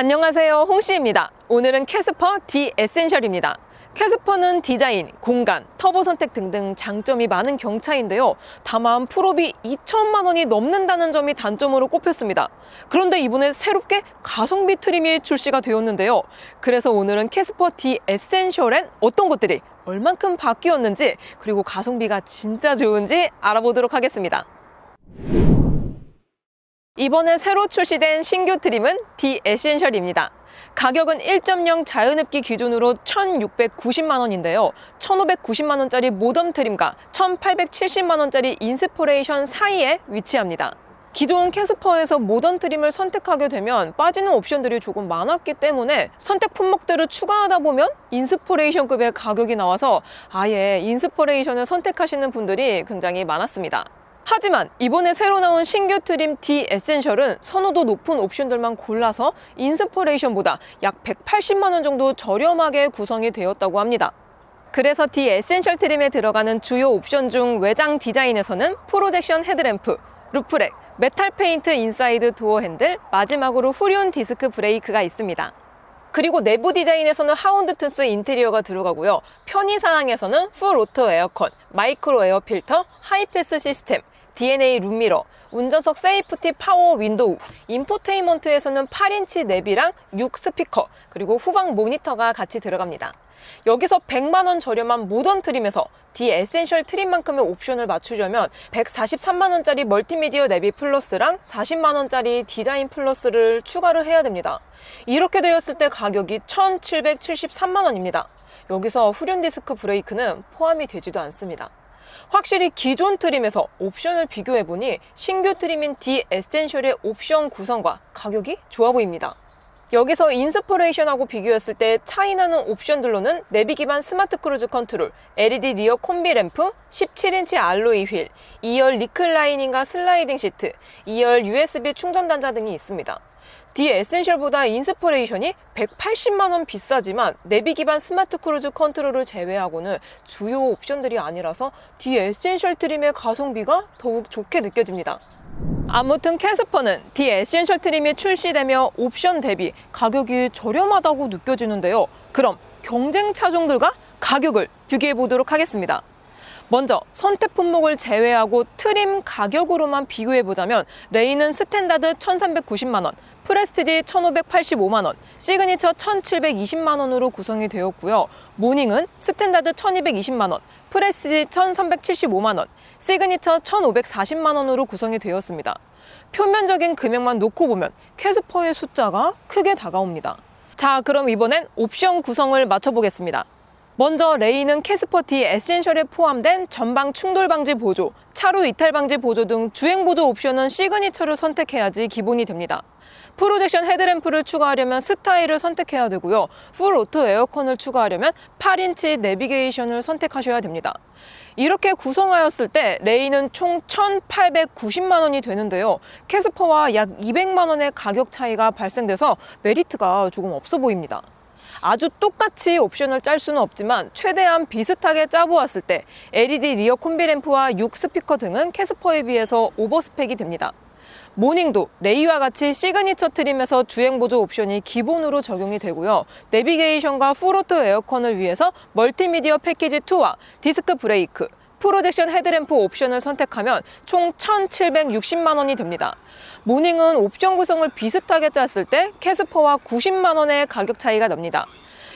안녕하세요, 홍씨입니다. 오늘은 캐스퍼 D 에센셜입니다. 캐스퍼는 디자인, 공간, 터보 선택 등등 장점이 많은 경차인데요. 다만 풀업이 2천만 원이 넘는다는 점이 단점으로 꼽혔습니다. 그런데 이번에 새롭게 가성비 트림이 출시가 되었는데요. 그래서 오늘은 캐스퍼 D 에센셜엔 어떤 것들이 얼만큼 바뀌었는지, 그리고 가성비가 진짜 좋은지 알아보도록 하겠습니다. 이번에 새로 출시된 신규 트림은 D 에센셜입니다. 가격은 1.0 자연흡기 기준으로 1,690만 원인데요. 1,590만 원짜리 모덤 트림과 1,870만 원짜리 인스포레이션 사이에 위치합니다. 기존 캐스퍼에서 모던 트림을 선택하게 되면 빠지는 옵션들이 조금 많았기 때문에 선택 품목들을 추가하다 보면 인스포레이션급의 가격이 나와서 아예 인스포레이션을 선택하시는 분들이 굉장히 많았습니다. 하지만 이번에 새로 나온 신규 트림 D 에센셜은 선호도 높은 옵션들만 골라서 인스포레이션보다 약 180만 원 정도 저렴하게 구성이 되었다고 합니다. 그래서 D 에센셜 트림에 들어가는 주요 옵션 중 외장 디자인에서는 프로젝션 헤드램프, 루프렉, 메탈 페인트 인사이드 도어 핸들, 마지막으로 후륜 디스크 브레이크가 있습니다. 그리고 내부 디자인에서는 하운드 투스 인테리어가 들어가고요. 편의사항에서는 풀 오토 에어컨, 마이크로 에어 필터, 하이패스 시스템, DNA 룸미러, 운전석 세이프티 파워 윈도우, 인포테인먼트에서는 8인치 내비랑 6스피커, 그리고 후방 모니터가 같이 들어갑니다. 여기서 100만 원 저렴한 모던 트림에서 D 에센셜 트림만큼의 옵션을 맞추려면 143만 원짜리 멀티미디어 내비 플러스랑 40만 원짜리 디자인 플러스를 추가를 해야 됩니다. 이렇게 되었을 때 가격이 1,773만 원입니다. 여기서 후륜 디스크 브레이크는 포함이 되지도 않습니다. 확실히 기존 트림에서 옵션을 비교해보니 신규 트림인 D 에센셜의 옵션 구성과 가격이 좋아 보입니다. 여기서 인스포레이션하고 비교했을 때 차이나는 옵션들로는 내비 기반 스마트 크루즈 컨트롤, LED 리어 콤비 램프, 17인치 알로이 휠, 2열 리클라이닝과 슬라이딩 시트, 2열 USB 충전 단자 등이 있습니다. D 에센셜보다 인스포레이션이 180만 원 비싸지만 내비 기반 스마트 크루즈 컨트롤을 제외하고는 주요 옵션들이 아니라서 D 에센셜 트림의 가성비가 더욱 좋게 느껴집니다. 아무튼 캐스퍼는 D 에센셜 트림이 출시되며 옵션 대비 가격이 저렴하다고 느껴지는데요. 그럼 경쟁 차종들과 가격을 비교해 보도록 하겠습니다. 먼저 선택 품목을 제외하고 트림 가격으로만 비교해 보자면 레이는 스탠다드 1,390만 원, 프레스티지 1,585만 원, 시그니처 1,720만 원으로 구성이 되었고요. 모닝은 스탠다드 1,220만 원, 프레스티지 1,375만 원, 시그니처 1,540만 원으로 구성이 되었습니다. 표면적인 금액만 놓고 보면 캐스퍼의 숫자가 크게 다가옵니다. 자, 그럼 이번엔 옵션 구성을 맞춰보겠습니다. 먼저 레이는 캐스퍼 D 에센셜에 포함된 전방 충돌 방지 보조, 차로 이탈 방지 보조 등 주행 보조 옵션은 시그니처를 선택해야지 기본이 됩니다. 프로젝션 헤드램프를 추가하려면 스타일을 선택해야 되고요. 풀 오토 에어컨을 추가하려면 8인치 내비게이션을 선택하셔야 됩니다. 이렇게 구성하였을 때 레이는 총 1,890만 원이 되는데요. 캐스퍼와 약 200만 원의 가격 차이가 발생돼서 메리트가 조금 없어 보입니다. 아주 똑같이 옵션을 짤 수는 없지만 최대한 비슷하게 짜보았을 때 LED 리어 콤비 램프와 6스피커 등은 캐스퍼에 비해서 오버스펙이 됩니다. 모닝도 레이와 같이 시그니처 트림에서 주행 보조 옵션이 기본으로 적용이 되고요. 내비게이션과 풀오토 에어컨을 위해서 멀티미디어 패키지 2와 디스크 브레이크, 프로젝션 헤드램프 옵션을 선택하면 총 1,760만 원이 됩니다. 모닝은 옵션 구성을 비슷하게 짰을 때 캐스퍼와 90만 원의 가격 차이가 납니다.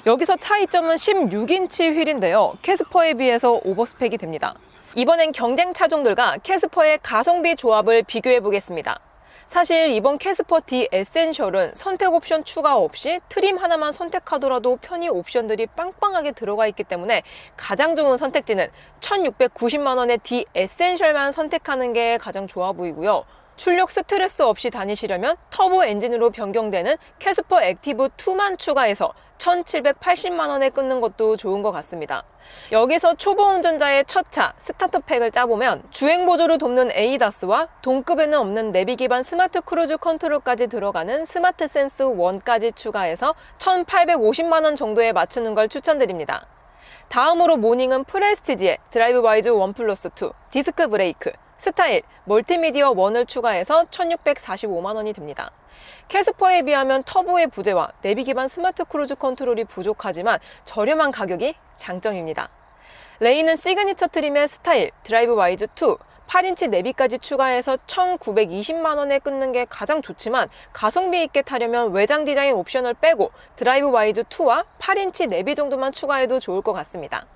여기서 차이점은 16인치 휠인데요. 캐스퍼에 비해서 오버스펙이 됩니다. 이번엔 경쟁 차종들과 캐스퍼의 가성비 조합을 비교해 보겠습니다. 사실 이번 캐스퍼 D 에센셜은 선택 옵션 추가 없이 트림 하나만 선택하더라도 편의 옵션들이 빵빵하게 들어가 있기 때문에 가장 좋은 선택지는 1,690만 원의 D 에센셜만 선택하는 게 가장 좋아 보이고요. 출력 스트레스 없이 다니시려면 터보 엔진으로 변경되는 캐스퍼 액티브 2만 추가해서 1,780만 원에 끊는 것도 좋은 것 같습니다. 여기서 초보 운전자의 첫 차 스타터팩을 짜보면 주행 보조를 돕는 ADAS와 동급에는 없는 내비 기반 스마트 크루즈 컨트롤까지 들어가는 스마트 센스 1까지 추가해서 1,850만 원 정도에 맞추는 걸 추천드립니다. 다음으로 모닝은 프레스티지의 드라이브 와이즈 1+2, 디스크 브레이크, 스타일, 멀티미디어 1을 추가해서 1,645만 원이 됩니다. 캐스퍼에 비하면 터보의 부재와 내비 기반 스마트 크루즈 컨트롤이 부족하지만 저렴한 가격이 장점입니다. 레이는 시그니처 트림의 스타일, 드라이브 와이즈 2, 8인치 내비까지 추가해서 1,920만 원에 끊는 게 가장 좋지만 가성비 있게 타려면 외장 디자인 옵션을 빼고 드라이브 와이즈 2와 8인치 내비 정도만 추가해도 좋을 것 같습니다.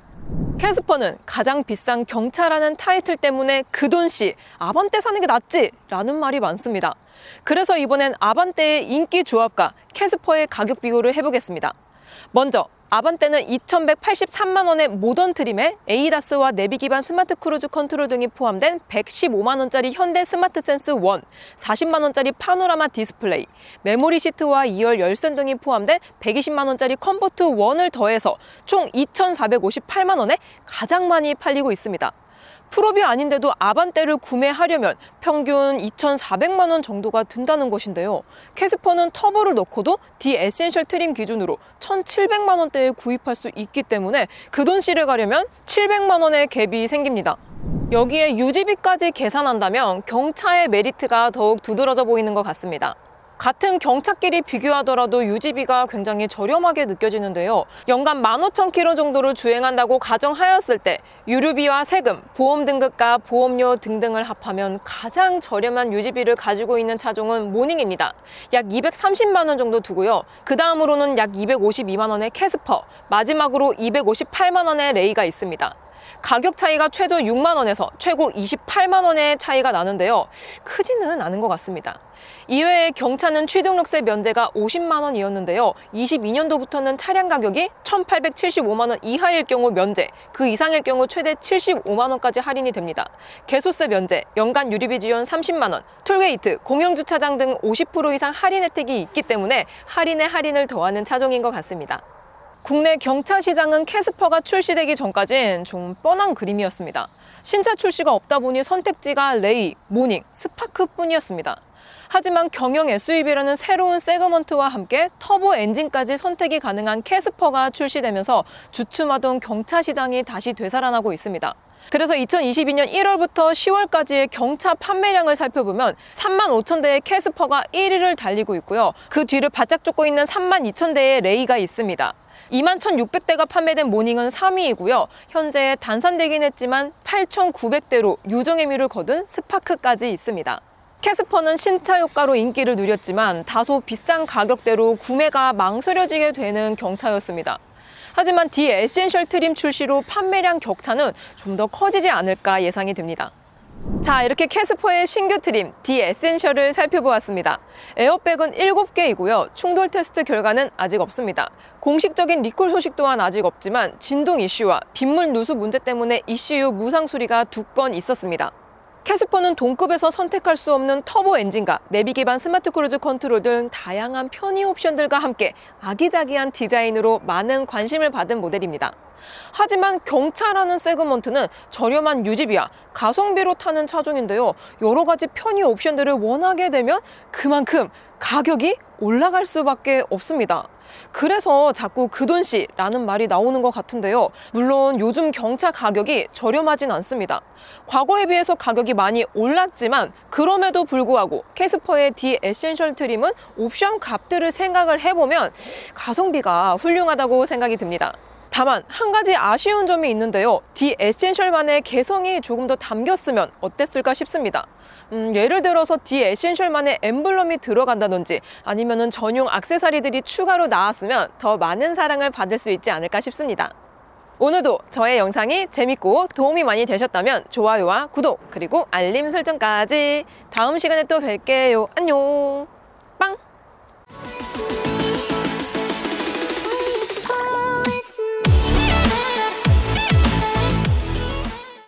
캐스퍼는 가장 비싼 경차라는 타이틀 때문에 그 돈씨 아반떼 사는 게 낫지? 라는 말이 많습니다. 그래서 이번엔 아반떼의 인기 조합과 캐스퍼의 가격 비교를 해보겠습니다. 먼저 아반떼는 2,183만 원의 모던 트림에 에이다스와 내비 기반 스마트 크루즈 컨트롤 등이 포함된 115만 원짜리 현대 스마트 센스 1, 40만 원짜리 파노라마 디스플레이, 메모리 시트와 2열 열선 등이 포함된 120만 원짜리 컴포트 1을 더해서 총 2,458만 원에 가장 많이 팔리고 있습니다. 프로비 아닌데도 아반떼를 구매하려면 평균 2,400만 원 정도가 든다는 것인데요. 캐스퍼는 터보를 넣고도 D 에센셜 트림 기준으로 1,700만 원대에 구입할 수 있기 때문에 그 돈씨를 가려면 700만 원의 갭이 생깁니다. 여기에 유지비까지 계산한다면 경차의 메리트가 더욱 두드러져 보이는 것 같습니다. 같은 경차끼리 비교하더라도 유지비가 굉장히 저렴하게 느껴지는데요. 연간 15,000km 정도를 주행한다고 가정하였을 때 유류비와 세금, 보험 등급과 보험료 등등을 합하면 가장 저렴한 유지비를 가지고 있는 차종은 모닝입니다. 약 230만 원 정도 두고요. 그 다음으로는 약 252만 원의 캐스퍼, 마지막으로 258만 원의 레이가 있습니다. 가격 차이가 최저 6만 원에서 최고 28만 원의 차이가 나는데요. 크지는 않은 것 같습니다. 이외에 경차는 취등록세 면제가 50만 원이었는데요. 22년도부터는 차량 가격이 1,875만 원 이하일 경우 면제, 그 이상일 경우 최대 75만 원까지 할인이 됩니다. 개소세 면제, 연간 유류비 지원 30만 원, 톨게이트, 공영주차장 등 50% 이상 할인 혜택이 있기 때문에 할인에 할인을 더하는 차종인 것 같습니다. 국내 경차 시장은 캐스퍼가 출시되기 전까진 좀 뻔한 그림이었습니다. 신차 출시가 없다 보니 선택지가 레이, 모닝, 스파크 뿐이었습니다. 하지만 경영 SUV라는 새로운 세그먼트와 함께 터보 엔진까지 선택이 가능한 캐스퍼가 출시되면서 주춤하던 경차 시장이 다시 되살아나고 있습니다. 그래서 2022년 1월부터 10월까지의 경차 판매량을 살펴보면 35,000대의 캐스퍼가 1위를 달리고 있고요. 그 뒤를 바짝 쫓고 있는 32,000대의 레이가 있습니다. 21,600대가 판매된 모닝은 3위이고요. 현재 단산되긴 했지만 8,900대로 유종의 미를 거둔 스파크까지 있습니다. 캐스퍼는 신차 효과로 인기를 누렸지만 다소 비싼 가격대로 구매가 망설여지게 되는 경차였습니다. 하지만 D 에센셜 트림 출시로 판매량 격차는 좀 더 커지지 않을까 예상이 됩니다. 자, 이렇게 캐스퍼의 신규 트림 D 에센셜을 살펴보았습니다. 에어백은 7개이고요. 충돌 테스트 결과는 아직 없습니다. 공식적인 리콜 소식 또한 아직 없지만 진동 이슈와 빗물 누수 문제 때문에 ECU 무상 수리가 2건 있었습니다. 캐스퍼는 동급에서 선택할 수 없는 터보 엔진과 내비 기반 스마트 크루즈 컨트롤 등 다양한 편의 옵션들과 함께 아기자기한 디자인으로 많은 관심을 받은 모델입니다. 하지만 경차라는 세그먼트는 저렴한 유지비와 가성비로 타는 차종인데요. 여러 가지 편의 옵션들을 원하게 되면 그만큼 가격이 올라갈 수밖에 없습니다. 그래서 자꾸 그 돈씨라는 말이 나오는 것 같은데요. 물론 요즘 경차 가격이 저렴하진 않습니다. 과거에 비해서 가격이 많이 올랐지만 그럼에도 불구하고 캐스퍼의 D 에센셜 트림은 옵션 값들을 생각을 해보면 가성비가 훌륭하다고 생각이 듭니다. 다만 한 가지 아쉬운 점이 있는데요. D 에센셜만의 개성이 조금 더 담겼으면 어땠을까 싶습니다. 예를 들어서 D 에센셜만의 엠블럼이 들어간다든지 아니면은 전용 액세서리들이 추가로 나왔으면 더 많은 사랑을 받을 수 있지 않을까 싶습니다. 오늘도 저의 영상이 재밌고 도움이 많이 되셨다면 좋아요와 구독 그리고 알림 설정까지. 다음 시간에 또 뵐게요. 안녕. 빵!